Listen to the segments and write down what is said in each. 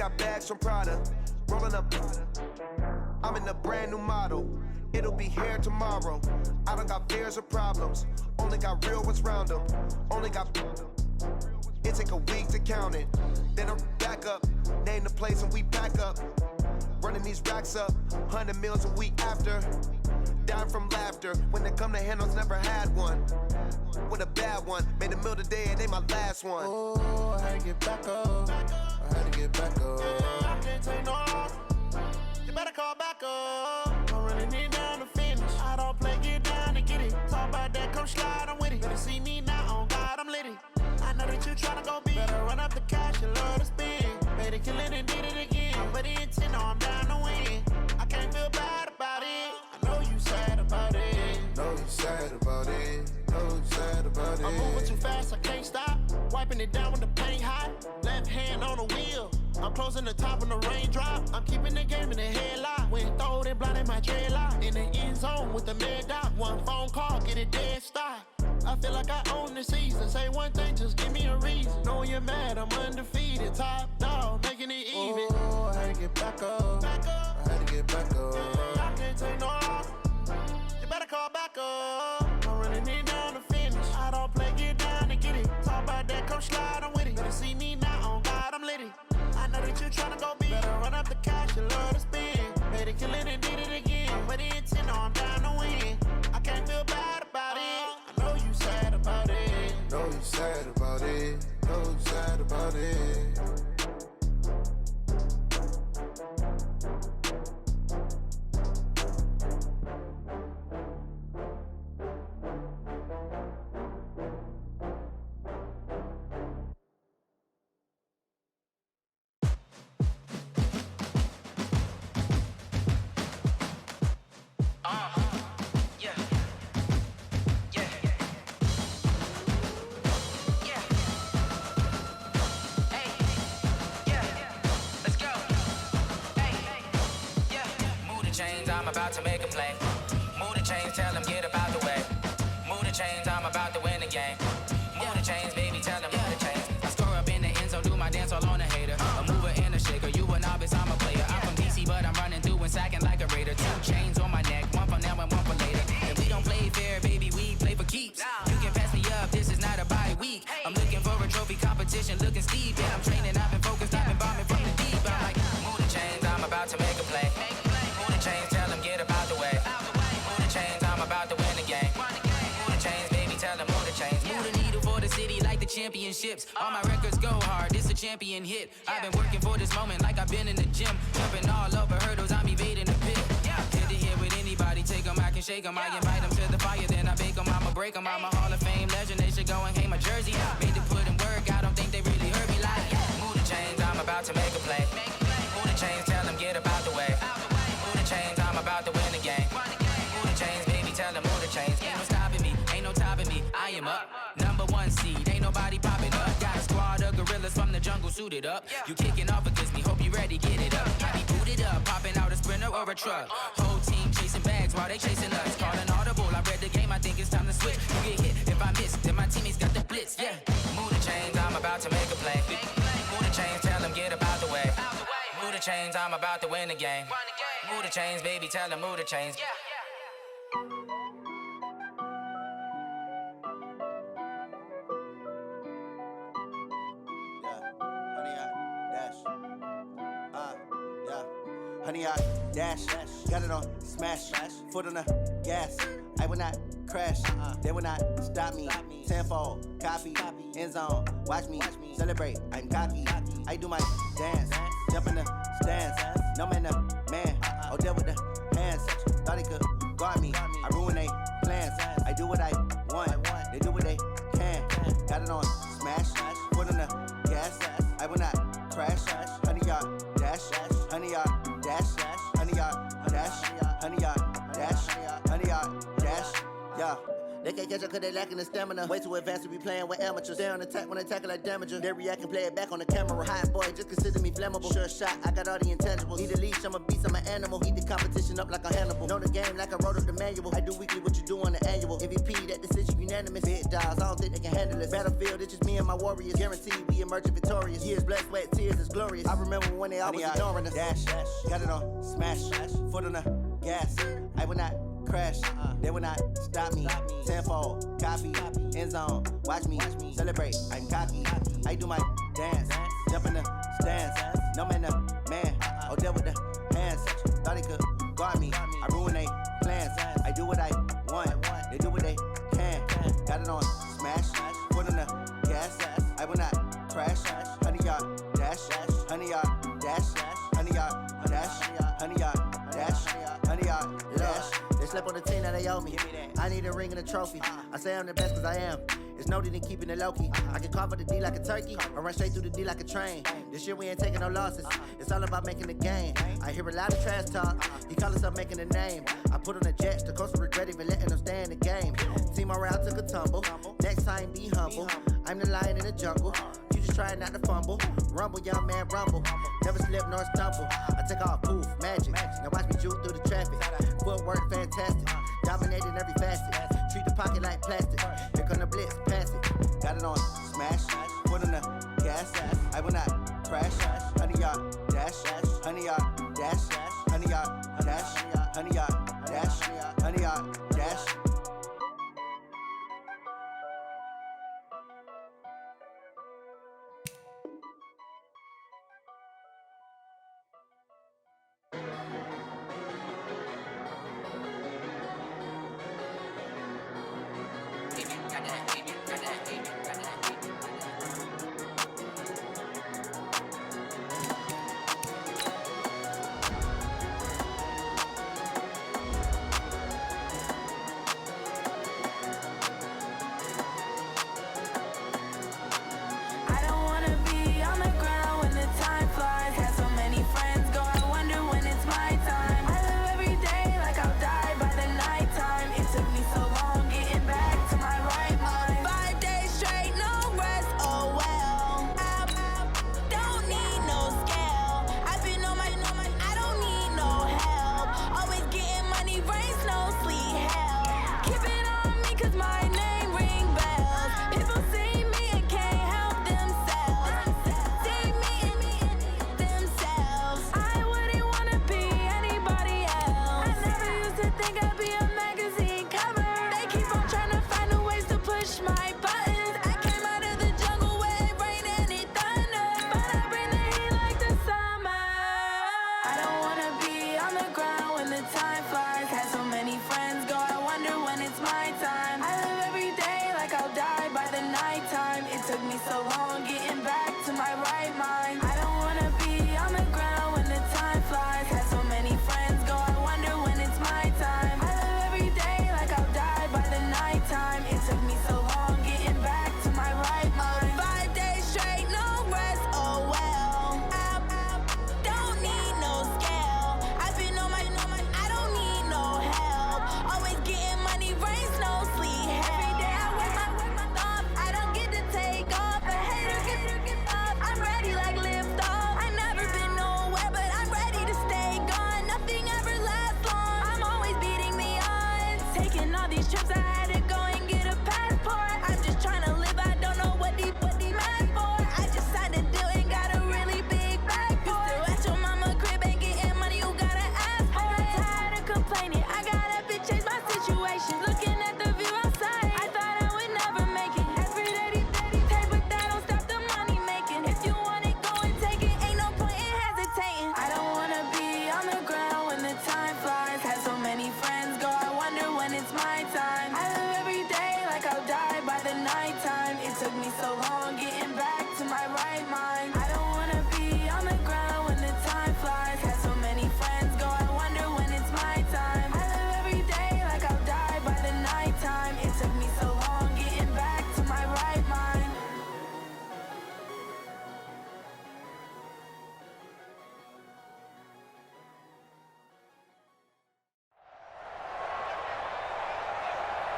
got bags from Prada, rolling up. I'm in a brand new model. It'll be here tomorrow. I don't got fears or problems. Only got real ones round them. Only got. It take a week to count it. Then I'm back up. Name the place and we pack up. Running these racks up. 100 meals a week after. Down from laughter. When they come to handles, never had one. With a bad one. Made a meal today and they my last one. Oh, I had to get back up. I had to get back up. I can't take no loss. You better call back up. Don't really need down to finish. I don't play, get down to get it. Talk about that, come slide, I'm with it. Better see me now, on God, I'm litty. I know that you tryna go big. Better run up the cash, you love to spend. Made it, kill it, and did it again. But the intent, no, I'm down to win. I can't feel bad about it. I know you sad about it. Know you sad about it. Know you sad about it. I'm moving too fast, I can't stop. Wiping it down with the paint hot. Left hand on the wheel. I'm closing the top when the raindrop. I'm keeping the game in the headlock. When throwed and blinded my dreadlock. In the end zone with the mad dot. One phone call, get it dead stop. I feel like I own the season. Say one thing, just give me a reason. Knowing you're mad, I'm undefeated. Top dog, making it even. Oh, I had to get back up. Back up. I had to get back up. I can't take no loss. You better call back up. I'm running it down to finish. I don't play, get down to get it. Talk about that, come slide, I'm with it. Better see me now, on God, I'm litty. I know that you tryna go big. Better run up the cash, you love to spend. Made it, kill it, and did it again. But the intent, no, I'm down to win. I can't feel bad about it. I know you sad about it. Know you sad about it. Know you sad about it. I'm about to make a play. Move the chains, tell them get about the way. Move the chains, I'm about to win the game. Move the chains, baby, tell them move the chains. I score up in the end zone, do my dance all on a hater. A mover and a shaker, you a novice, I'm a player. I'm from DC, but I'm running through and sacking like a raider. 2 chains on my neck, one for now and one for later. If we don't play fair, baby, we play for keeps. You can pass me up, this is not a bye week. I'm looking for a trophy competition, looking steep. Yeah, I'm training, I've been focused, I've been bombing from the deep. I'm like, move the chains, I'm about to make a play. Move the chains, tell them get about the way. Move the chains, I'm about to win the game. Move the chains, baby, tell them move the chains. Move the needle for the city like the championships. All my records go hard, this a champion hit. I've been working for this moment like I've been in the gym. Jumping all over hurdles, I'm evading the pit. Hit to hit with anybody, take them, I can shake them. I invite them to the fire, then I bake them, I'ma break them. I'm a Hall of Fame legend, they should go and hang my jersey. Made to put in work, I don't think they really heard me like. Move the chains, I'm about to make a play. Move the chains, tell them get about the way. Move the chains, I'm about to win the game. Move the chains, baby, tell them move the chains. Ain't no stopping me, ain't no topping me. I am up, #1 seed, ain't nobody popping up. Got a squad of gorillas from the jungle suited up. You kicking off against me, hope you ready, get it up. I be booted up, popping out a sprinter or a truck. Whole team chasing bags while they chasing us. Calling audible, I read the game, I think it's time to switch. You get hit, if I miss, then my teammates got the blitz, yeah. Move the chains, I'm about to make a play. Move the chains, tell them get about the way. Move the chains, I'm about to win the game. Move the chains, baby, tell them move the chains. Honey, I dash, got it on smash, foot on the gas. I will not crash, they will not stop me. Tenfold, copy, end zone, watch me celebrate. I'm cocky, I do my dance, jump in the stands. No man, the man, oh, deal with the hands. Thought he could guard me, I ruin they plans. I do what I want, they do what they can. Got it on smash, foot on the gas. I will not crash, honey, y'all dash, honey, y'all dash, honey, y'all dash, honey, y'all dash, honey, y'all dash. Yeah, they can't catch up cause they lacking the stamina. Way too advanced to be playing with amateurs. Stay on attack when they tackle like damager. They react and play it back on the camera. Hot boy, just consider me flammable. Sure shot, I got all the intangibles. Need a leash, I'm a beast, I'm an animal. Eat the competition up like a Hannibal. Know the game like I wrote up the manual. I do weekly what you do on the annual. MVP, that decision unanimous. Big dogs, I don't think they can handle it. Battlefield, it's just me and my warriors. Guaranteed we emerging victorious. Years, blood, sweat, tears, it's glorious. I remember when they always ignoring us. Dash, got it on, smash, foot on the gas. I will not crash, they will not stop me. Tenfold, copy, end zone, watch me celebrate. I'm cocky, I do my dance, jump in the stands. No man, the man, oh deal with the hands. Thought he could guard me, I ruin they plans. I do what I want, they do what they can. Got it on smash, foot on the gas. I will not crash, 100-yard dash, 100-yard dash, 100-yard dash, 100-yard dash, 100-yard dash. They slept on the team, now they owe me. I need a ring and a trophy. I say I'm the best cause I am. It's no need in keeping it low-key. I can carve up the D like a turkey, or run straight through the D like a train. This year we ain't taking no losses. It's all about making the game. I hear a lot of trash talk. He call us up making a name. I put on the Jets, the coach will regret even letting them stay in the game. Team morale took a tumble. Next time be humble. I'm the lion in the jungle. You just trying not to fumble. Rumble, young man, rumble. Never slip nor stumble. I take off, poof, magic. Now watch me juke through the traffic. Footwork fantastic. Dominating every facet. Treat the pocket like plastic. Here come the blitz, pass it. Got it on smash. Foot on the gas. I will not crash. 100-yard dash. 100-yard dash. 100-yard dash. 100-yard dash. 100-yard dash.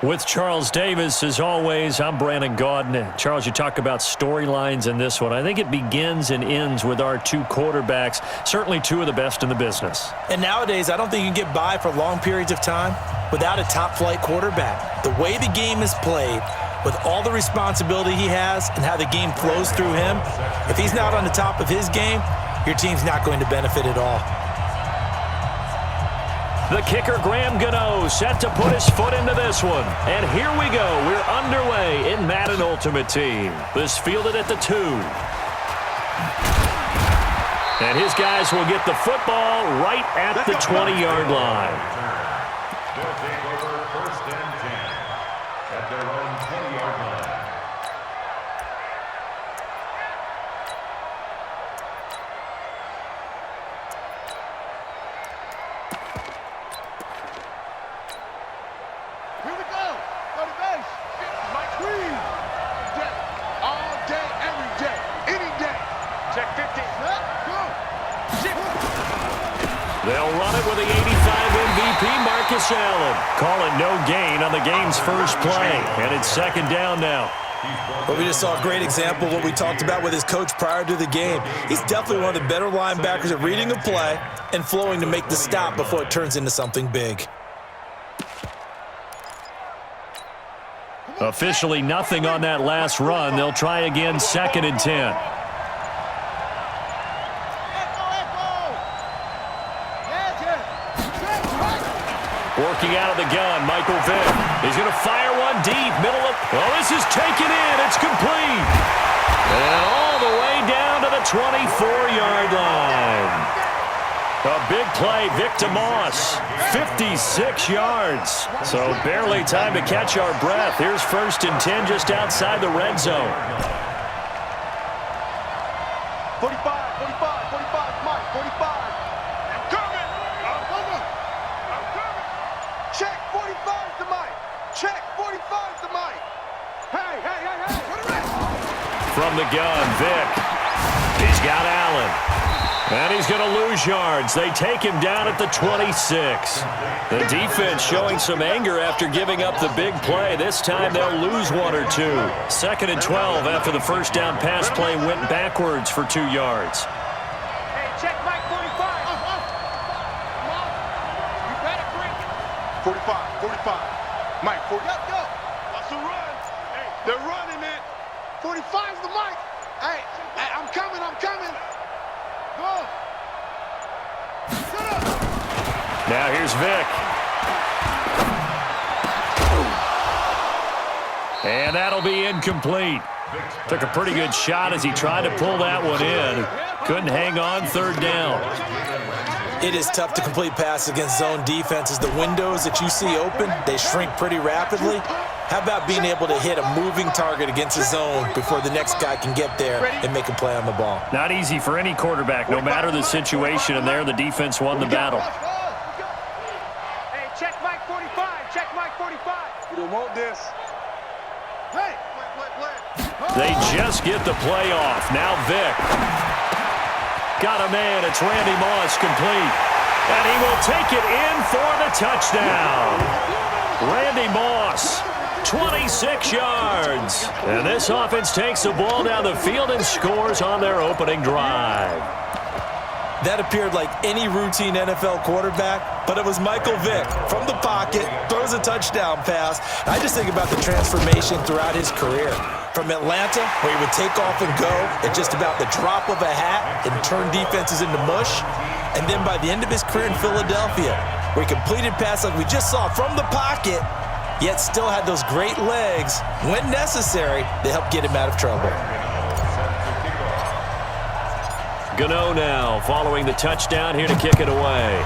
With Charles Davis, as always, I'm Brandon Gaudin. Charles, you talk about storylines in this one. I think it begins and ends with our two quarterbacks, certainly two of the best in the business. And nowadays, I don't think you can get by for long periods of time without a top-flight quarterback. The way the game is played, with all the responsibility he has and how the game flows through him, if he's not on the top of his game, your team's not going to benefit at all. The kicker, Graham Gano, set to put his foot into this one. And here we go. We're underway in Madden Ultimate Team. This fielded at the 2. And his guys will get the football right at the 20-yard line. They'll take over 1st and 10 at their own 20-yard line. Here we go. Go to base. Mike Reed. All day, every day, any day. Check 50. Go. They'll run it with the 85 MVP, Marcus Allen. Call it no gain on the game's first play. And it's 2nd down now. But we just saw a great example of what we talked about with his coach prior to the game. He's definitely one of the better linebackers at reading a play and flowing to make the stop before it turns into something big. Officially nothing on that last run. They'll try again, 2nd and 10. Working out of the gun, Michael Vick. He's going to fire one deep, middle of... Oh, this is taken in. It's complete. And all the way down to the 24-yard line. A big play, Vic to Moss, 56 yards. So barely time to catch our breath. Here's 1st and 10 just outside the red zone. 45, 45, 45, Mike, 45. I'm coming. I'm coming. I'm coming. Check 45 to Mike. Check 45 to Mike. Hey, hey, hey, hey. Put it right. From the gun, Vic. He's got Allen. And he's going to lose yards. They take him down at the 26. The defense showing some anger after giving up the big play. This time they'll lose 1 or 2. 2nd and 12 after the first down pass play went backwards for 2 yards. Hey, check Mike 45. You better bring it. 45, 45. Mike, 40. Go. Watch the run. Hey, they're running it. 45's the Mike. Hey, I'm coming, I'm coming. Go. Shut up. Now here's Vic. And that'll be incomplete. Took a pretty good shot as he tried to pull that one in. Couldn't hang on, 3rd down. It is tough to complete passes against zone defenses. The windows that you see open, they shrink pretty rapidly. How about being able to hit a moving target against a zone before the next guy can get there and make a play on the ball? Not easy for any quarterback, no matter the situation, and there the defense won the battle. Hey, check Mike 45. Check Mike 45. You don't want this. Hey, play. They just get the play off. Now Vic. Got a man. It's Randy Moss complete. And he will take it in for the touchdown. Randy Moss. 26 yards. And this offense takes the ball down the field and scores on their opening drive. That appeared like any routine NFL quarterback, but it was Michael Vick from the pocket, throws a touchdown pass. I just think about the transformation throughout his career. From Atlanta, where he would take off and go at just about the drop of a hat and turn defenses into mush. And then by the end of his career in Philadelphia, where he completed passes like we just saw from the pocket, yet still had those great legs, when necessary, to help get him out of trouble. Gano now following the touchdown here to kick it away.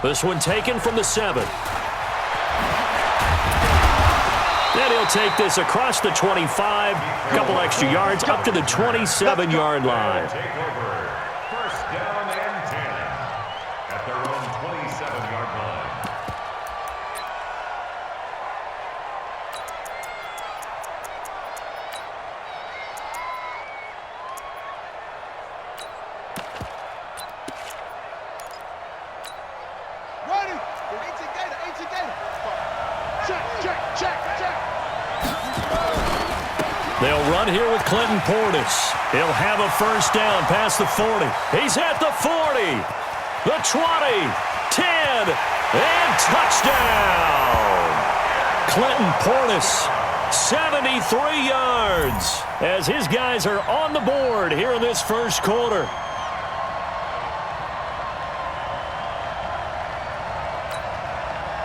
This one taken from the 7. And he'll take this across the 25, a couple extra yards up to the 27-yard line. Take over 1st down and 10 at their own 27-yard line. Ready. 18 Gator. They'll run here with Clinton Portis. He'll have a first down past the 40. He's at the 40, the 20, 10, and touchdown! Clinton Portis, 73 yards, as his guys are on the board here in this first quarter.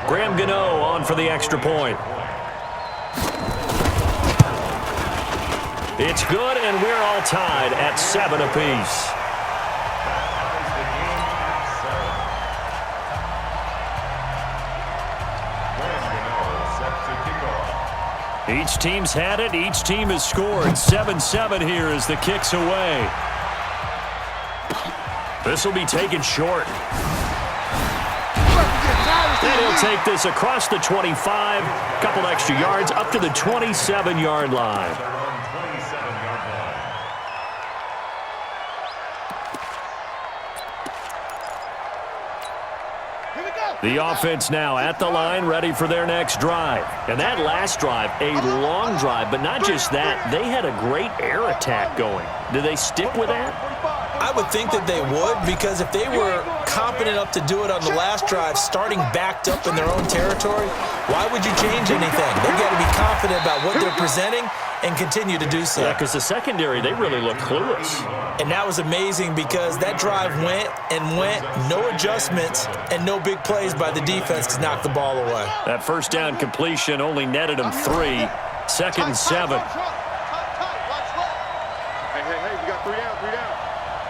Graham Gano on for the extra point. It's good, and we're all tied at 7 apiece. Each team's had it. Each team has scored. 7-7 here as the kick's away. This will be taken short. And he'll take this across the 25, couple extra yards, up to the 27-yard line. The offense now at the line, ready for their next drive. And that last drive, a long drive, but not just that. They had a great air attack going. Do they stick with that? I would think that they would, because if they were competent enough to do it on the last drive, starting backed up in their own territory, why would you change anything? They've got to be confident about what they're presenting and continue to do so. Yeah, because the secondary, they really look clueless. And that was amazing because that drive went and went, no adjustments, and no big plays by the defense to knock the ball away. That first down completion only netted them 3. Second and 7. Hey, we got 3 down.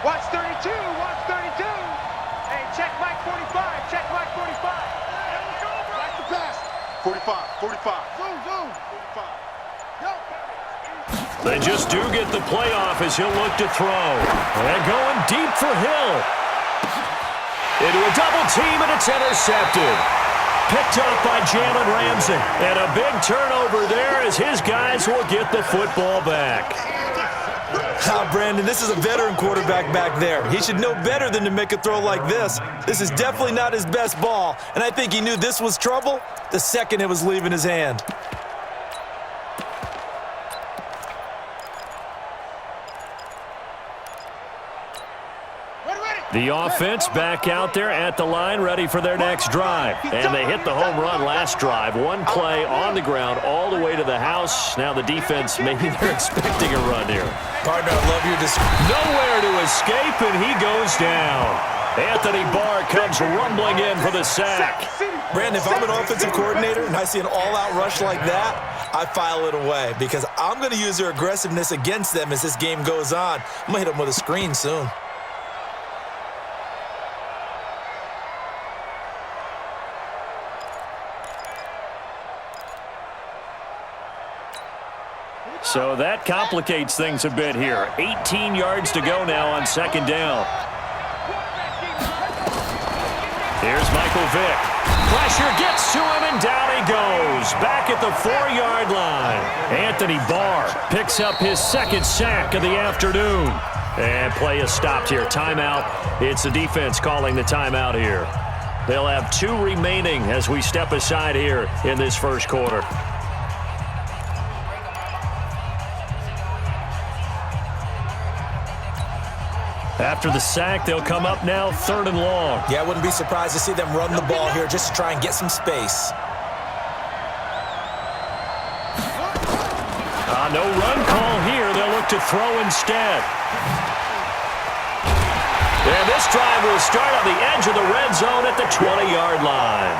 Watch 32, watch 32. Hey, check Mike 45, check Mike 45. Watch the pass. 45. Zoom. 45. They just do get the playoff as he'll look to throw. And going deep for Hill. Into a double team, and it's intercepted. Picked up by Jalen Ramsey. And a big turnover there as his guys will get the football back. Brandon, this is a veteran quarterback back there. He should know better than to make a throw like this. This is definitely not his best ball, and I think he knew this was trouble the second it was leaving his hand. The offense back out there at the line, ready for their next drive. And they hit the home run last drive. One play on the ground all the way to the house. Now the defense, maybe they're expecting a run here. Partner, I love your description. Nowhere to escape, and he goes down. Anthony Barr comes rumbling in for the sack. Brandon, if I'm an offensive coordinator and I see an all-out rush like that, I file it away because I'm going to use their aggressiveness against them as this game goes on. I'm going to hit them with a screen soon. So that complicates things a bit here. 18 yards to go now on second down. Here's Michael Vick. Pressure gets to him, and down he goes. Back at the 4-yard line. Anthony Barr picks up his second sack of the afternoon. And play is stopped here. Timeout. It's the defense calling the timeout here. They'll have 2 remaining as we step aside here in this first quarter. After the sack, they'll come up now 3rd and long. Yeah, I wouldn't be surprised to see them run the ball here just to try and get some space. No run call here. They'll look to throw instead. And this drive will start on the edge of the red zone at the 20-yard line.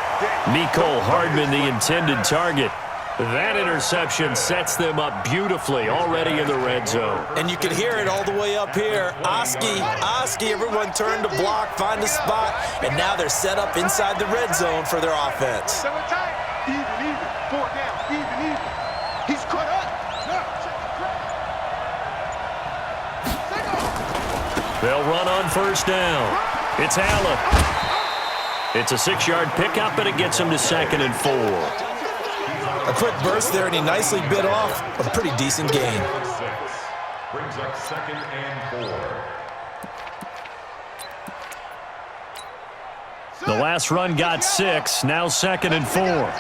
Mecole Hardman, the intended target. That interception sets them up beautifully already in the red zone. And you can hear it all the way up here. Oski, everyone turned to block, find a spot, and now they're set up inside the red zone for their offense. Even. 4 down. Even. He's caught up. They'll run on first down. It's Allen. It's a 6-yard pickup, and it gets him to 2nd and 4. A quick burst there, and he nicely bit off a pretty decent gain. Brings up 2nd and 4. The last run got 6, now 2nd and 4.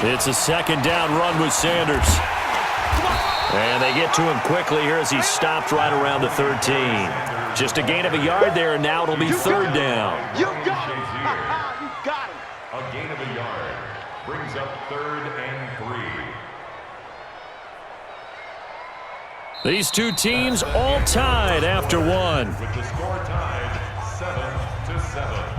It's a second down run with Sanders. And they get to him quickly here as he stopped right around the 13. Just a gain of a yard there, and now it'll be third down. You got him. You got him. A gain of a yard brings up 3rd and 3. These two teams all tied after one. With the score tied 7-7.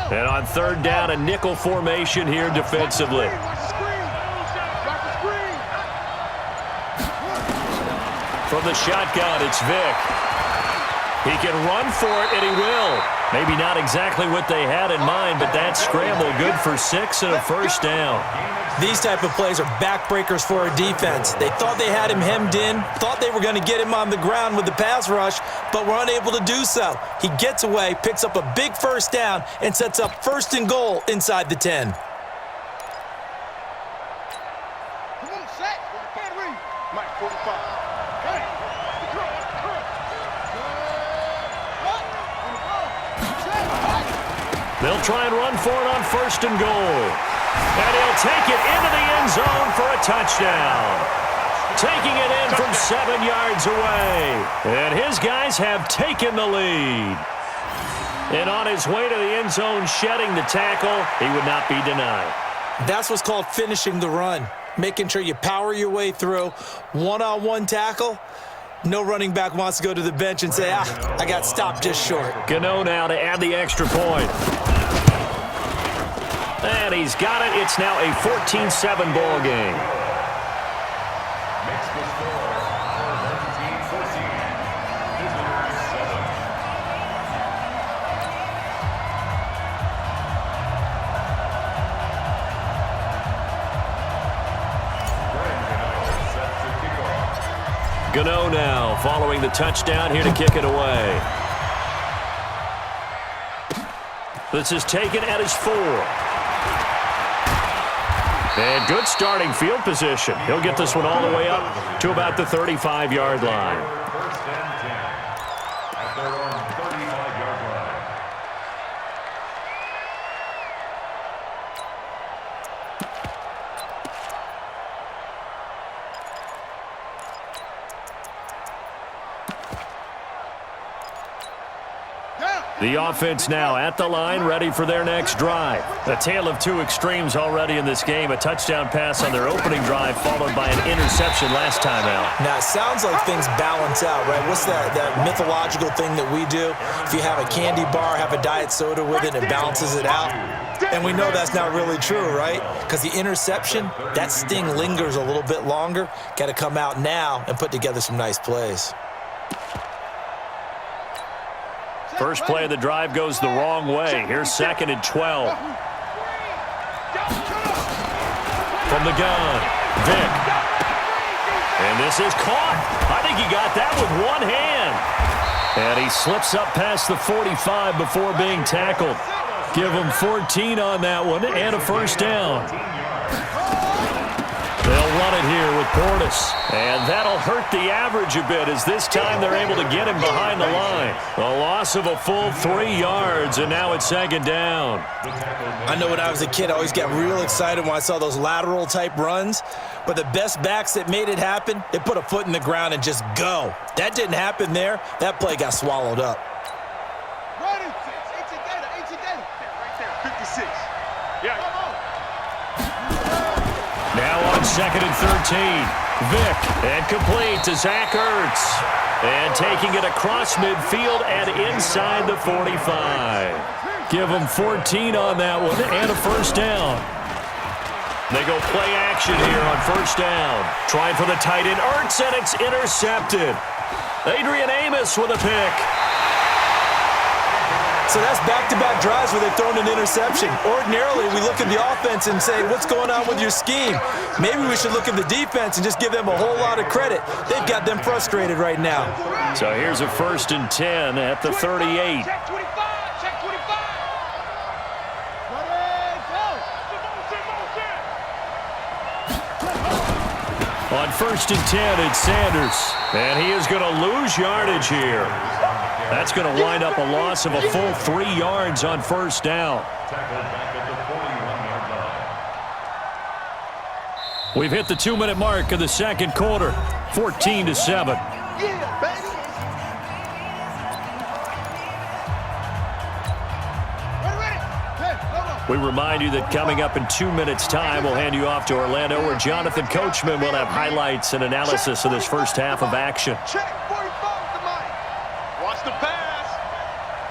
And on third down, a nickel formation here defensively. From the shotgun, it's Vick. He can run for it, and he will. Maybe not exactly what they had in mind, but that scramble good for 6 and a first down. These type of plays are backbreakers for a defense. They thought they had him hemmed in, thought they were going to get him on the ground with the pass rush, but were unable to do so. He gets away, picks up a big first down, and sets up 1st and goal inside the 10. Come on, set. You can't read. Mike, 45. They'll try and run for it on 1st and goal. And he'll take it into the end zone for a touchdown. Taking it in from 7 yards away. And his guys have taken the lead. And on his way to the end zone, shedding the tackle, he would not be denied. That's what's called finishing the run. Making sure you power your way through. One-on-one tackle. No running back wants to go to the bench and say, I got stopped just short. Gano now to add the extra point. And he's got it. It's now a 14-7 ball game. Makes the score 19-14. Visitors 7. Set to kick off. Gano now following the touchdown here to kick it away. This is taken at his 4. And good starting field position. He'll get this one all the way up to about the 35-yard line. 1st and 10 at their own 35-yard line. The offense now at the line, ready for their next drive. A tale of two extremes already in this game. A touchdown pass on their opening drive, followed by an interception last time out. Now, it sounds like things balance out, right? What's that mythological thing that we do? If you have a candy bar, have a diet soda with it, it balances it out. And we know that's not really true, right? Because the interception, that sting lingers a little bit longer. Got to come out now and put together some nice plays. First play of the drive goes the wrong way. Here's 2nd and 12. From the gun, Vick. And this is caught. I think he got that with one hand. And he slips up past the 45 before being tackled. Give him 14 on that one and a first down. They'll run it here with Portis. And that'll hurt the average a bit as this time they're able to get him behind the line. A loss of a full 3 yards, and now it's 2nd down. I know when I was a kid, I always got real excited when I saw those lateral-type runs. But the best backs that made it happen, they put a foot in the ground and just go. That didn't happen there. That play got swallowed up. Right in 6. 18 data. Right there. 56. Yeah. Now on 2nd and 13. Vick, and complete to Zach Ertz. And taking it across midfield and inside the 45. Give him 14 on that one and a first down. They go play action here on first down. Trying for the tight end, Ertz, and it's intercepted. Adrian Amos with a pick. So that's back-to-back drives where they've thrown an interception. Ordinarily, we look at the offense and say, what's going on with your scheme? Maybe we should look at the defense and just give them a whole lot of credit. They've got them frustrated right now. So here's a 1st and 10 at the 38. Check 25. Check 25. On 1st and 10, it's Sanders. And he is going to lose yardage here. That's going to wind up a loss of a full 3 yards on 1st down. We've hit the 2-minute mark of the second quarter, 14-7. We remind you that coming up in 2 minutes' time, we'll hand you off to Orlando, where Jonathan Coachman will have highlights and analysis of this first half of action. Check, 45 the mic. Watch the pass.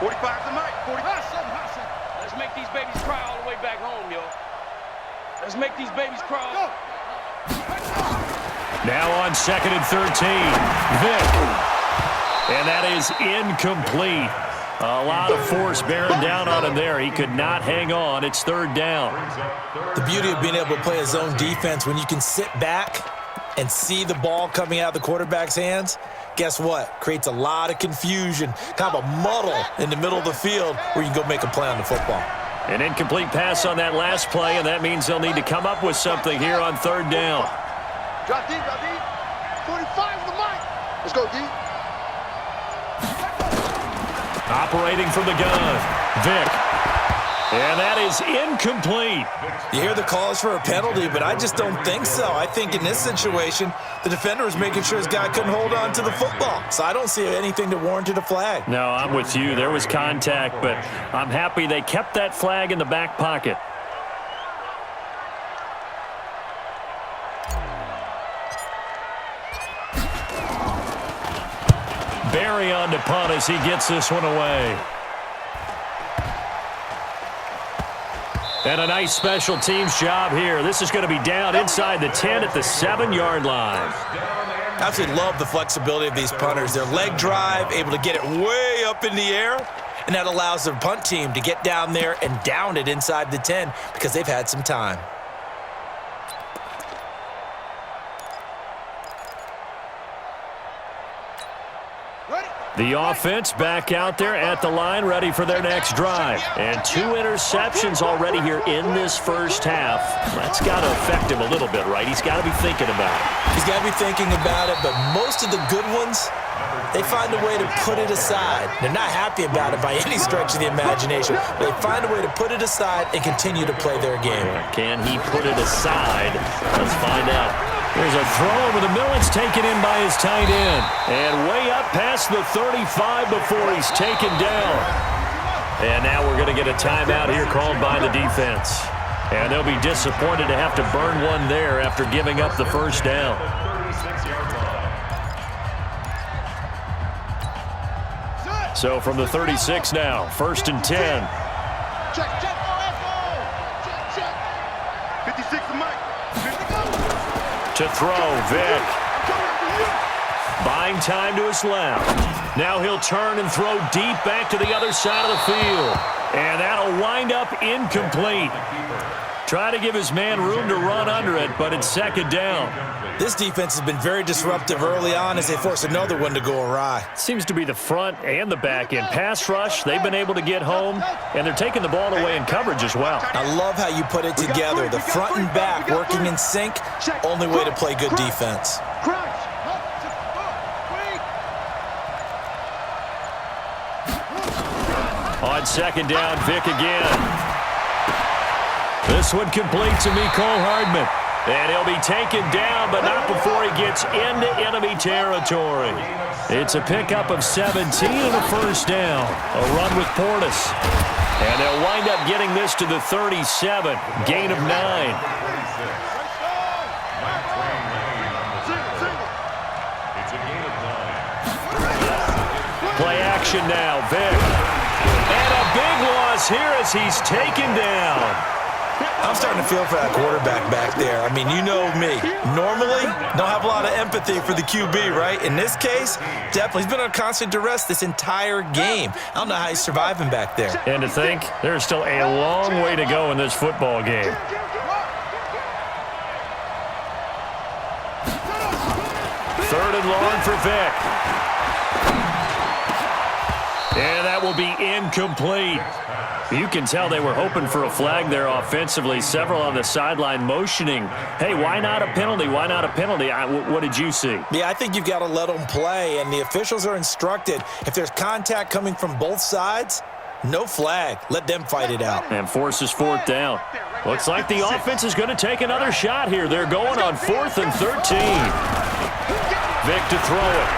45 the mic. 45. Let's make these babies cry all the way back home, yo. Let's make these babies cry. Now on 2nd and 13, Vick. And that is incomplete. A lot of force bearing down on him there. He could not hang on. It's 3rd down. The beauty of being able to play a zone defense, when you can sit back and see the ball coming out of the quarterback's hands, guess what? Creates a lot of confusion, kind of a muddle in the middle of the field where you can go make a play on the football. An incomplete pass on that last play, and that means they'll need to come up with something here on 3rd down. Drop deep, 45 the mic. Let's go, D. Operating from the gun, Vick. And that is incomplete. You hear the calls for a penalty, but I just don't think so. I think in this situation, the defender was making sure his guy couldn't hold on to the football. So I don't see anything that warranted a flag. No, I'm with you. There was contact, but I'm happy they kept that flag in the back pocket. Barry on to punt as he gets this one away. And a nice special teams job here. This is going to be down inside the 10 at the 7-yard line. I absolutely love the flexibility of these punters. Their leg drive, able to get it way up in the air, and that allows the punt team to get down there and down it inside the 10 because they've had some time. The offense back out there at the line, ready for their next drive. And 2 interceptions already here in this first half. That's got to affect him a little bit, right? He's got to be thinking about it. He's got to be thinking about it, but most of the good ones, they find a way to put it aside. They're not happy about it by any stretch of the imagination. But they find a way to put it aside and continue to play their game. Can he put it aside? Let's find out. There's a throw over the middle. It's taken in by his tight end. And way up past the 35 before he's taken down. And now we're going to get a timeout here called by the defense. And they'll be disappointed to have to burn one there after giving up the first down. So from the 36 now, 1st and 10. Check. 56 the mic. To throw, Vick. Buying time to his left. Now he'll turn and throw deep back to the other side of the field. And that'll wind up incomplete. Try to give his man room to run under it, but it's 2nd down. This defense has been very disruptive early on as they force another one to go awry. Seems to be the front and the back end. Pass rush, they've been able to get home, and they're taking the ball away in coverage as well. I love how you put it together. The front and back working in sync, only way to play good defense. On 2nd down, Vick again. This one complete to Mecole Hardman. And he'll be taken down, but not before he gets into enemy territory. It's a pickup of 17 and a first down. A run with Portis. And they'll wind up getting this to the 37. Gain of 9. Play action now, Vick. And a big loss here as he's taken down. I'm starting to feel for that quarterback back there. I mean, you know me. Normally, don't have a lot of empathy for the QB, right? In this case, definitely. He's been on constant duress this entire game. I don't know how he's surviving back there. And to think, there's still a long way to go in this football game. Third and long for Vick. And that will be incomplete. You can tell they were hoping for a flag there offensively. Several on the sideline motioning, hey, why not a penalty? Why not a penalty? What did you see? Yeah, I think you've got to let them play, and the officials are instructed. If there's contact coming from both sides, no flag. Let them fight it out. And forces fourth down. Looks like the offense is going to take another shot here. They're going on 4th and 13. Vic to throw it.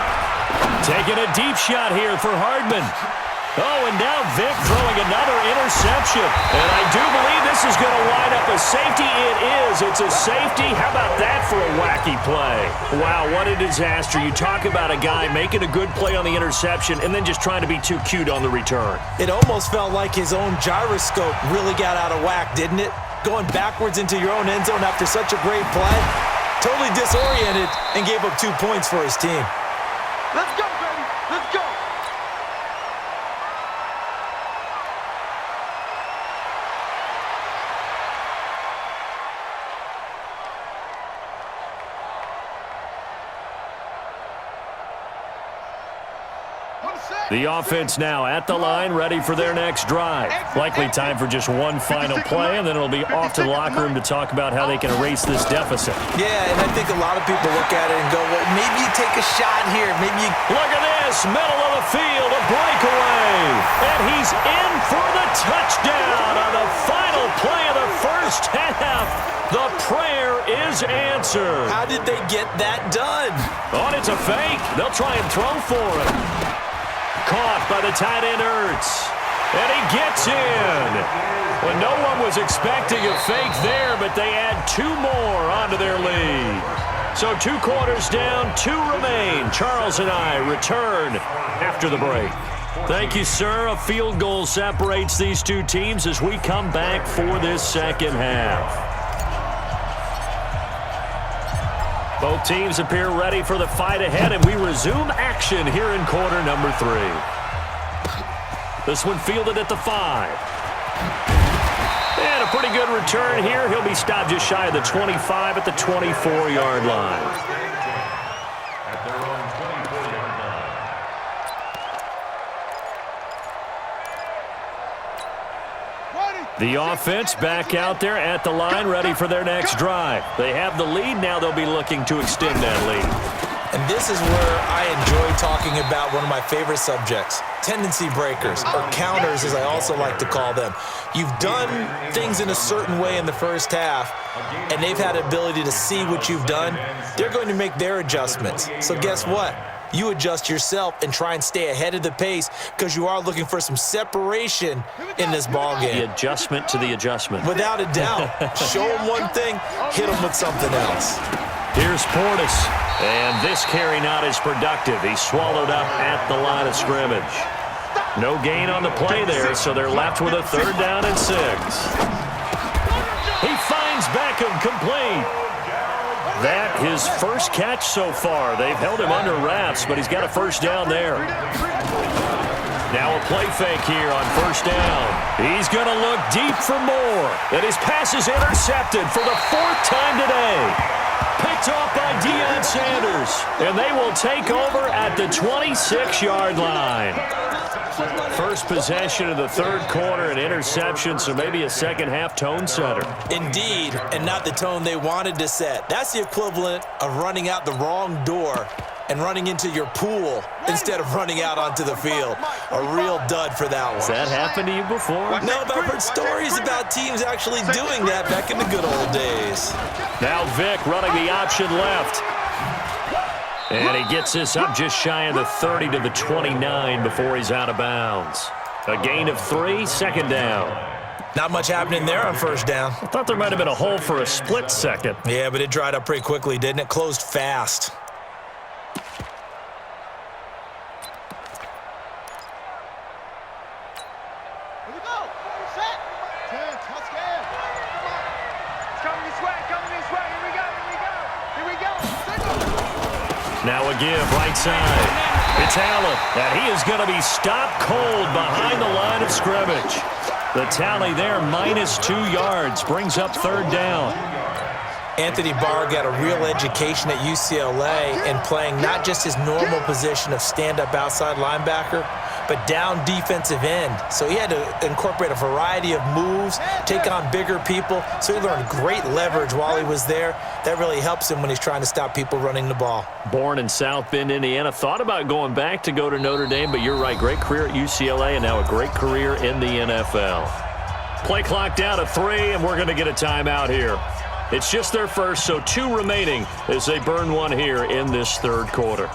Taking a deep shot here for Hardman. Oh, and now Vic throwing another interception. And I do believe this is going to wind up a safety. It is. It's a safety. How about that for a wacky play? Wow, what a disaster. You talk about a guy making a good play on the interception and then just trying to be too cute on the return. It almost felt like his own gyroscope really got out of whack, didn't it? Going backwards into your own end zone after such a great play. Totally disoriented and gave up 2 points for his team. Let's go, baby. Let's go. The offense now at the line, ready for their next drive. Likely time for just one final play, and then it'll be off to the locker room to talk about how they can erase this deficit. Yeah, and I think a lot of people look at it and go, well, maybe you take a shot here. Maybe you... Look at this, middle of the field, a breakaway. And he's in for the touchdown on the final play of the first half. The prayer is answered. How did they get that done? Oh, it's a fake. They'll try and throw for it. Caught by the tight end Ertz. And he gets in. Well, no one was expecting a fake there, but they add 2 more onto their lead. So 2 quarters down, 2 remain. Charles and I return after the break. Thank you, sir. A field goal separates these 2 teams as we come back for this second half. Both teams appear ready for the fight ahead, and we resume action here in quarter number 3. This one fielded at the 5. And a pretty good return here. He'll be stopped just shy of the 25 at the 24-yard line. At their own 24-yard line. The offense back out there at the line, ready for their next drive. They have the lead. Now they'll be looking to extend that lead. And this is where I enjoy talking about one of my favorite subjects, tendency breakers, or counters as I also like to call them. You've done things in a certain way in the first half, and they've had the ability to see what you've done. They're going to make their adjustments. So guess what? You adjust yourself and try and stay ahead of the pace because you are looking for some separation in this ball game. The adjustment to the adjustment. Without a doubt. Show them one thing, hit them with something else. Here's Portis, and this carry not as productive. He's swallowed up at the line of scrimmage. No gain on the play there, so they're left with a 3rd down and 6. He finds Beckham complete. That his first catch so far. They've held him under wraps, but he's got a 1st down there. Now a play fake here on 1st down. He's going to look deep for more. And his pass is intercepted for the 4th time today. Picked off by Deion Sanders. And they will take over at the 26-yard line. First possession of the 3rd quarter, an interception, so maybe a second-half tone setter. Indeed, and not the tone they wanted to set. That's the equivalent of running out the wrong door and running into your pool instead of running out onto the field. A real dud for that one. Has that happened to you before? No, but I've heard stories about teams actually doing that back in the good old days. Now Vic running the option left. And he gets this up just shy of the 30 to the 29 before he's out of bounds. A gain of 3, 2nd down. Not much happening there on 1st down. I thought there might have been a hole for a split second. Yeah, but it dried up pretty quickly, didn't it? Closed fast. Now a give, right side. It's Allen, and he is going to be stopped cold behind the line of scrimmage. The tally there, -2 yards, brings up 3rd down. Anthony Barr got a real education at UCLA in playing not just his normal position of stand-up outside linebacker, but down defensive end. So he had to incorporate a variety of moves, take on bigger people. So he learned great leverage while he was there. That really helps him when he's trying to stop people running the ball. Born in South Bend, Indiana. Thought about going back to go to Notre Dame, but you're right. Great career at UCLA and now a great career in the NFL. Play clock down to 3, and we're going to get a timeout here. It's just their first, so 2 remaining as they burn one here in this third quarter.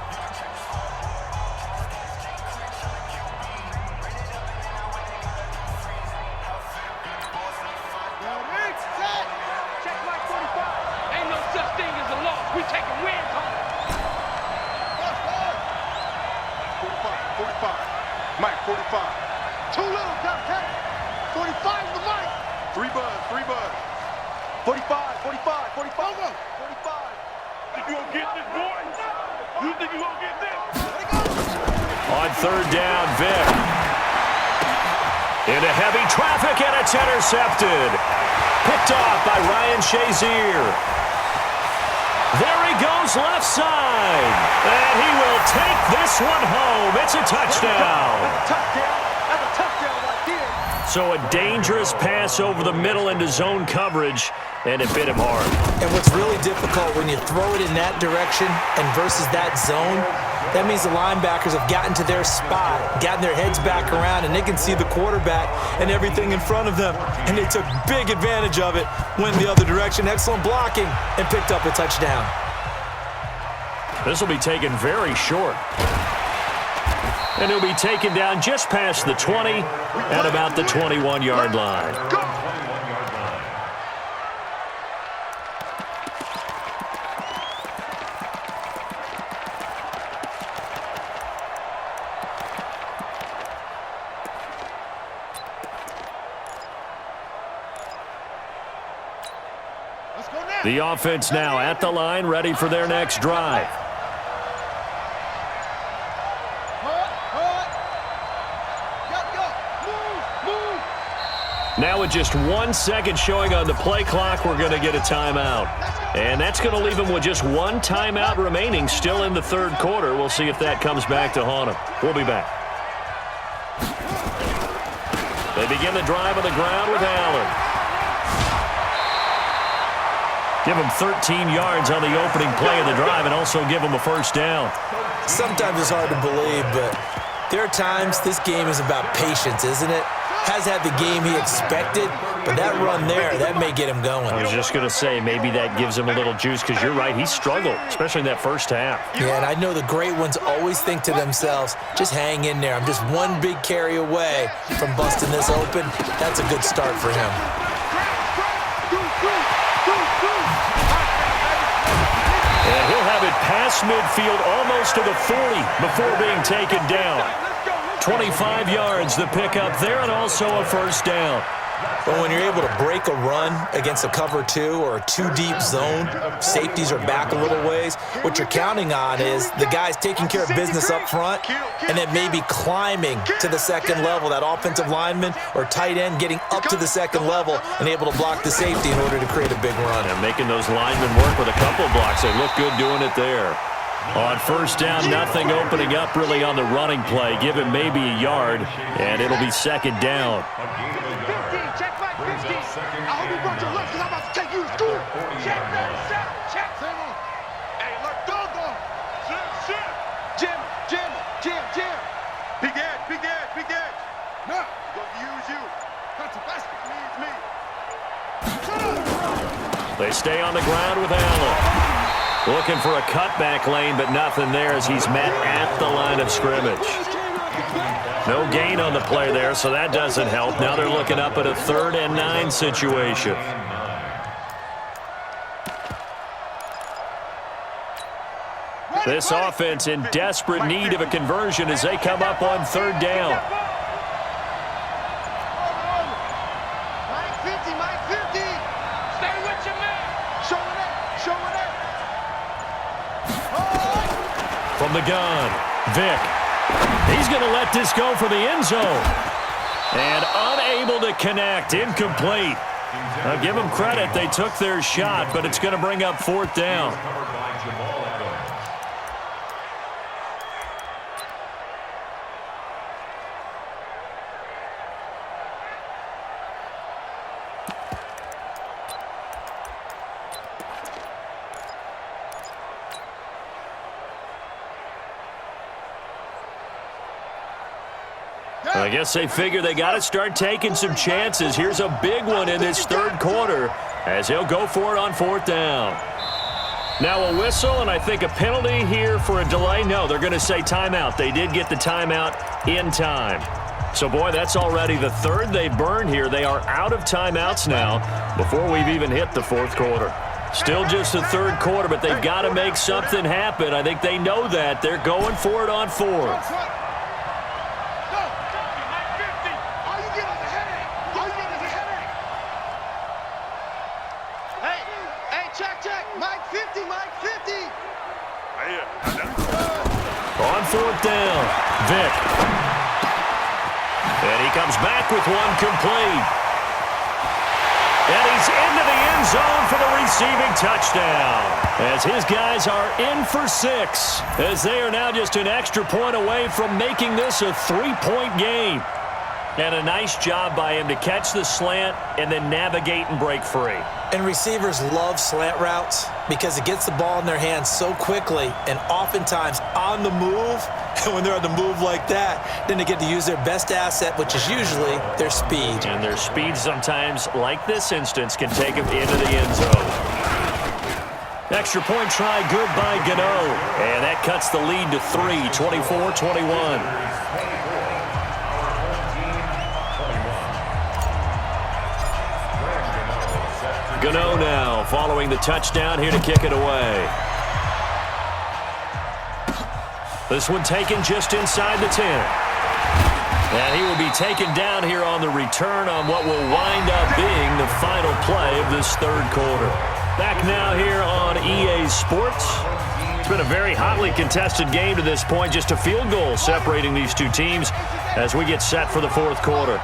Mike, 45. Too little, got 45 for Mike. 3 buzz. 45, 45. Go. 45. Think you gonna get this, boy? You think you gonna get this? On third down, Vic. Into heavy traffic, and it's intercepted. Picked off by Ryan Shazier. There he goes left side. And he will take this one home. It's a touchdown. That's a touchdown right there. So a dangerous pass over the middle into zone coverage, and it bit him hard. And what's really difficult when you throw it in that direction and versus that zone, that means the linebackers have gotten to their spot, gotten their heads back around, and they can see the quarterback and everything in front of them. And they took big advantage of it, went the other direction, excellent blocking, and picked up a touchdown. This will be taken very short. And he'll be taken down just past the 20 at about the 21-yard line. The offense now at the line, ready for their next drive. Now with just 1 second showing on the play clock, we're going to get a timeout. And that's going to leave them with just 1 timeout remaining still in the third quarter. We'll see if that comes back to haunt them. We'll be back. They begin the drive on the ground with Allen. Give him 13 yards on the opening play of the drive and also give him a first down. Sometimes it's hard to believe, but there are times this game is about patience, isn't it? Has had the game he expected, but that run there, that may get him going. I was just going to say, maybe that gives him a little juice because you're right, he struggled, especially in that first half. Yeah, and I know the great ones always think to themselves, just hang in there. I'm just one big carry away from busting this open. That's a good start for him. And he'll have it past midfield almost to the 40 before being taken down. 25 yards the pickup there and also a first down. But when you're able to break a run against a cover 2 or a 2-deep zone, safeties are back a little ways. What you're counting on is the guys taking care of business up front and then maybe climbing to the second level, that offensive lineman or tight end getting up to the second level and able to block the safety in order to create a big run. And making those linemen work with a couple of blocks. They look good doing it there. On first down, nothing opening up really on the running play. Give him maybe a yard, and it'll be second down. 15, check my 15. I hope you brought your lunch because I'm about to take you to school. Check that, check. Hey, look, go. Shit. Jim. Big edge. No. Gonna use you. That's the best. Needs me. They stay on the ground with Allen. Looking for a cutback lane, but nothing there as he's met at the line of scrimmage. No gain on the play there, so that doesn't help. Now they're looking up at a 3rd and 9 situation. This offense in desperate need of a conversion as they come up on 3rd down. Mike 50. Stay with your man. Show it up. From the gun, Vic. He's going to let this go for the end zone. And unable to connect, incomplete. Now give them credit, they took their shot, but it's going to bring up 4th down. I guess they figure they got to start taking some chances. Here's a big one in this third quarter as he'll go for it on fourth down. Now a whistle, and I think a penalty here for a delay. No, they're going to say timeout. They did get the timeout in time. So, boy, that's already the third they burned here. They are out of timeouts now before we've even hit the fourth quarter. Still just the third quarter, but they've got to make something happen. I think they know that. They're going for it on fourth. On fourth down, Vick. And he comes back with one complete. And he's into the end zone for the receiving touchdown. As his guys are in for 6. As they are now just an extra point away from making this a 3-point game. And a nice job by him to catch the slant and then navigate and break free. And receivers love slant routes because it gets the ball in their hands so quickly and oftentimes on the move. And when they're on the move like that, then they get to use their best asset, which is usually their speed. And their speed sometimes, like this instance, can take them into the end zone. Extra point try good by Gano. And that cuts the lead to 3, 24-21. Gano now following the touchdown here to kick it away. This one taken just inside the 10. And he will be taken down here on the return on what will wind up being the final play of this third quarter. Back now here on EA Sports. It's been a very hotly contested game to this point. Just a field goal separating these two teams as we get set for the fourth quarter.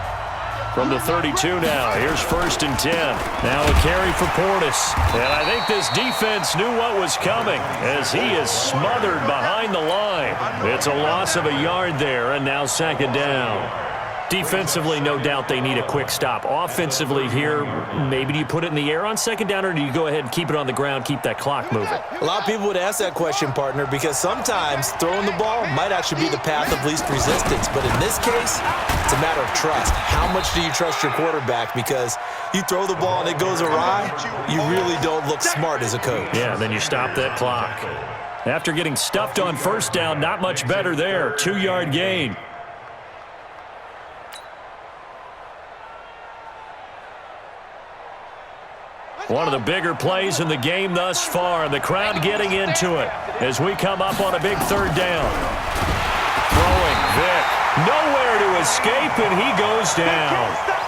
From the 32 now, here's 1st and 10. Now a carry for Portis. And I think this defense knew what was coming as he is smothered behind the line. It's a loss of a yard there, and now 2nd down. Defensively, no doubt they need a quick stop. Offensively here, maybe do you put it in the air on 2nd down, or do you go ahead and keep it on the ground, keep that clock moving? A lot of people would ask that question, partner, because sometimes throwing the ball might actually be the path of least resistance. But in this case, it's a matter of trust. How much do you trust your quarterback? Because you throw the ball and it goes awry, you really don't look smart as a coach. Yeah, then you stop that clock. After getting stuffed on 1st down, not much better there. 2-yard gain. One of the bigger plays in the game thus far. The crowd getting into it as we come up on a big 3rd down. Throwing, Vick. Nowhere to escape, and he goes down.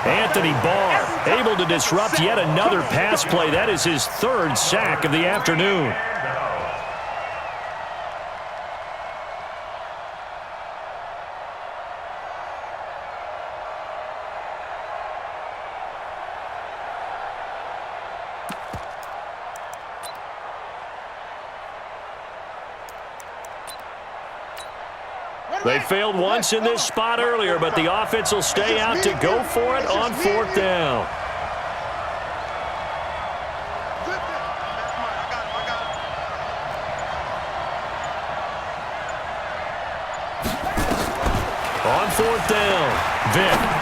Anthony Barr able to disrupt yet another pass play. That is his 3rd sack of the afternoon. They failed once in this spot earlier, but the offense will stay out to go for it on 4th down. On 4th down, Vick.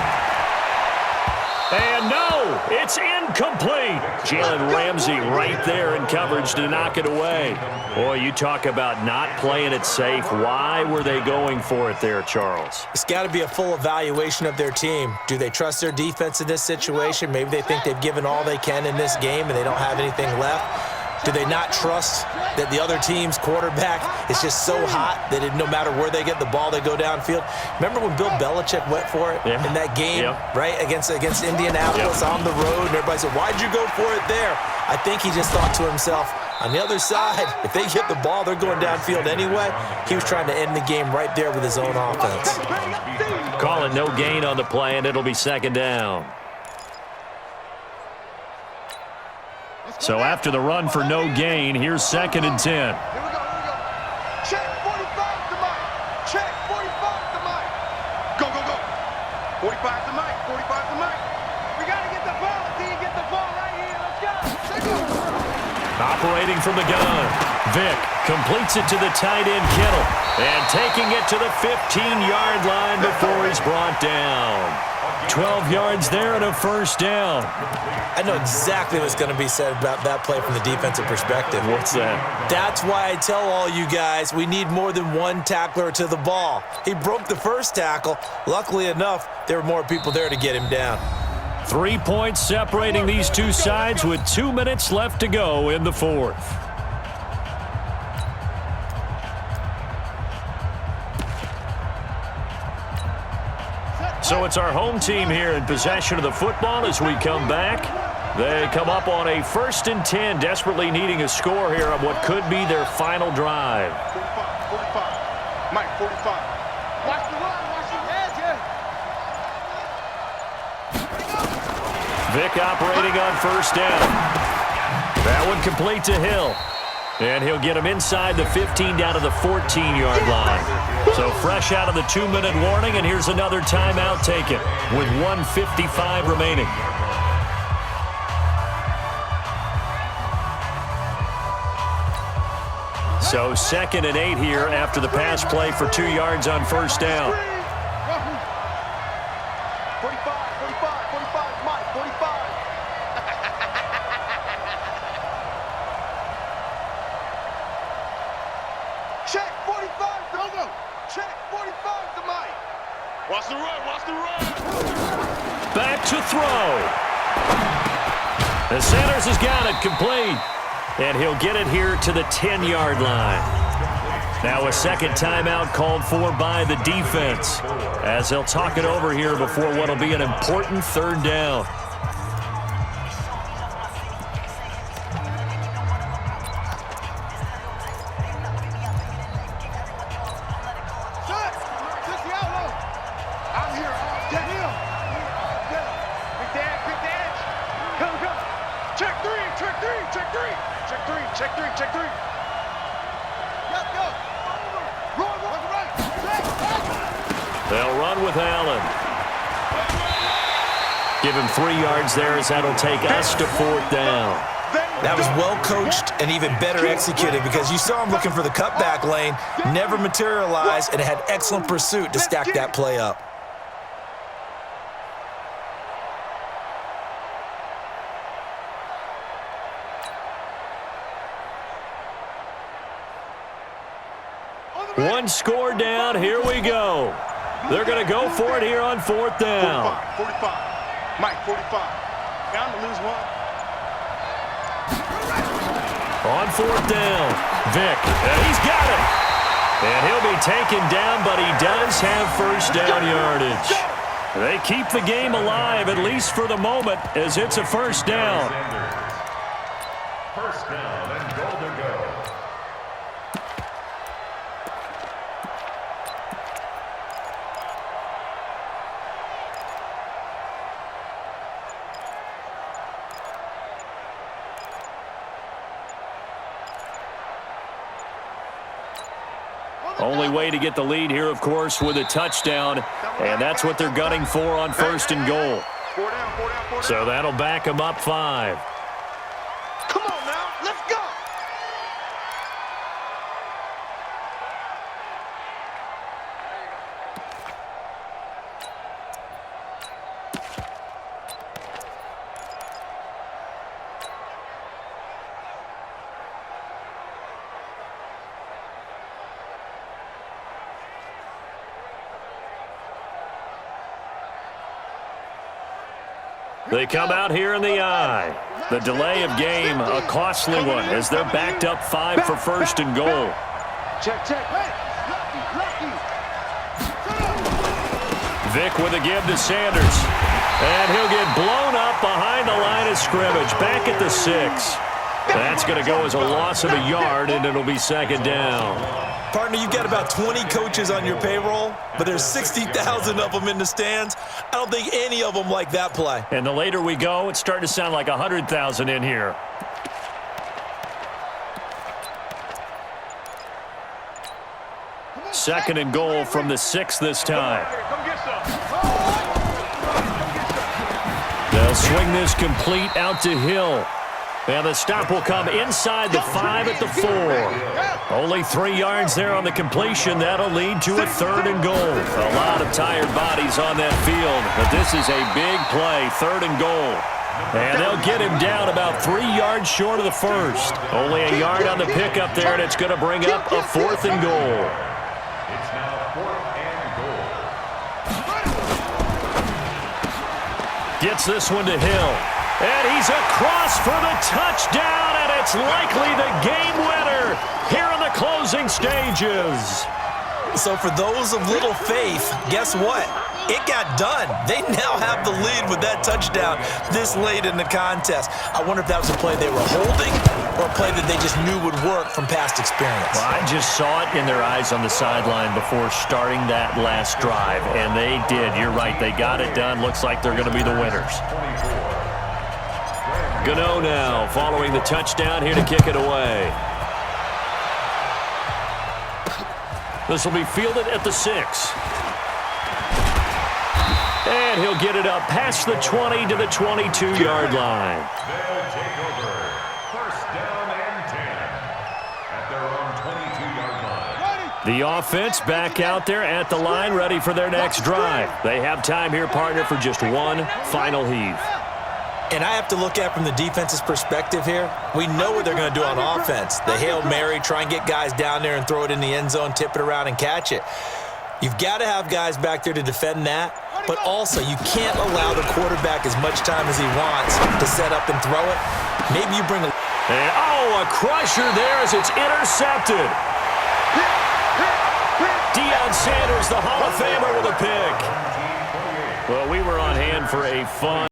And no, it's incomplete. Jalen Ramsey right there in coverage to knock it away. Boy, you talk about not playing it safe. Why were they going for it there, Charles? It's got to be a full evaluation of their team. Do they trust their defense in this situation? Maybe they think they've given all they can in this game and they don't have anything left. Do they not trust that the other team's quarterback is just so hot that no matter where they get the ball, they go downfield? Remember when Bill Belichick went for it in that game, right, against Indianapolis on the road, and everybody said, why'd you go for it there? I think he just thought to himself, on the other side, if they get the ball, they're going downfield anyway. He was trying to end the game right there with his own offense. Calling no gain on the play, and it'll be 2nd down. So after the run for no gain, here's 2nd and 10. Here we go. Check 45 to Mike. Check 45 to Mike. Go, go, go. 45 to Mike. 45 to Mike. We got to get the ball. See you get the ball right here. Let's go. Operating from the gun. Vick Completes it to the tight end, Kittle. And taking it to the 15-yard line before he's brought down. 12 yards there and a first down. I know exactly what's going to be said about that play from the defensive perspective. What's that? That's why I tell all you guys we need more than one tackler to the ball. He broke the first tackle. Luckily enough, there were more people there to get him down. 3 points separating these two sides with 2 minutes left to go in the fourth. So it's our home team here in possession of the football as we come back. They come up on a 1st and 10, desperately needing a score here on what could be their final drive. 45. Mike, 45. Watch the run, watch the edge, Vic operating on 1st down. That one complete to Hill. And he'll get him inside the 15 down to the 14-yard line. So fresh out of the 2-minute warning, and here's another timeout taken with 1:55 remaining. So 2nd and 8 here after the pass play for 2 yards on 1st down. 45, Mike, 45. Check 45, Dogo. Check 45 to Mike. Watch the run, watch the run. Back to throw. The Sanders has got it complete. And he'll get it here to the 10-yard line. Now a second timeout called for by the defense as they'll talk it over here before what will be an important 3rd down. They'll run with Allen. Give him 3 yards there as that'll take us to 4th down. That was well coached and even better executed because you saw him looking for the cutback lane, never materialized, and had excellent pursuit to stack that play up. One score down. Here we go. They're going to go for it here on 4th down. 45. Mike, 45. Bound to lose one. On 4th down, Vic, and he's got it. And he'll be taken down, but he does have 1st down yardage. They keep the game alive, at least for the moment, as it's a 1st down. 1st down and goal to go. Only way to get the lead here, of course, with a touchdown, and that's what they're gunning for on 1st and goal. So that'll back them up 5. Come on now, let's go. They come out here in the eye. The delay of game, a costly one, as they're backed up 5 for 1st and goal. Check. Vic with a give to Sanders. And he'll get blown up behind the line of scrimmage, back at the 6. That's going to go as a loss of a yard, and it'll be 2nd down. Partner, you've got about 20 coaches on your payroll, but there's 60,000 of them in the stands. I don't think any of them like that play. And the later we go, it's starting to sound like 100,000 in here. Second and goal from the 6 this time. They'll swing this complete out to Hill. And the stop will come inside the 5 at the 4. Only 3 yards there on the completion. That'll lead to a 3rd and goal. A lot of tired bodies on that field, but this is a big play, 3rd and goal. And they'll get him down about 3 yards short of the first. Only a yard on the pickup there, and it's going to bring up a 4th and goal. It's now 4th and goal. Gets this one to Hill. And he's across for the touchdown, and it's likely the game winner here in the closing stages. So for those of little faith, guess what? It got done. They now have the lead with that touchdown this late in the contest. I wonder if that was a play they were holding or a play that they just knew would work from past experience. Well, I just saw it in their eyes on the sideline before starting that last drive, and they did. You're right. They got it done. Looks like they're going to be the winners. Gano now following the touchdown here to kick it away. This will be fielded at the 6. And he'll get it up past the 20 to the 22-yard line. They'll take over. 1st down and 10 at their own 22-yard line. The offense back out there at the line, ready for their next drive. They have time here, partner, for just one final heave. And I have to look at from the defense's perspective here. We know what they're going to do on offense. The Hail Mary, try and get guys down there and throw it in the end zone, tip it around and catch it. You've got to have guys back there to defend that, but also you can't allow the quarterback as much time as he wants to set up and throw it. Maybe you bring a... And, oh, a crusher there as it's intercepted. Deion Sanders, the Hall of Famer, with a pick. Well, we were on hand for a fun...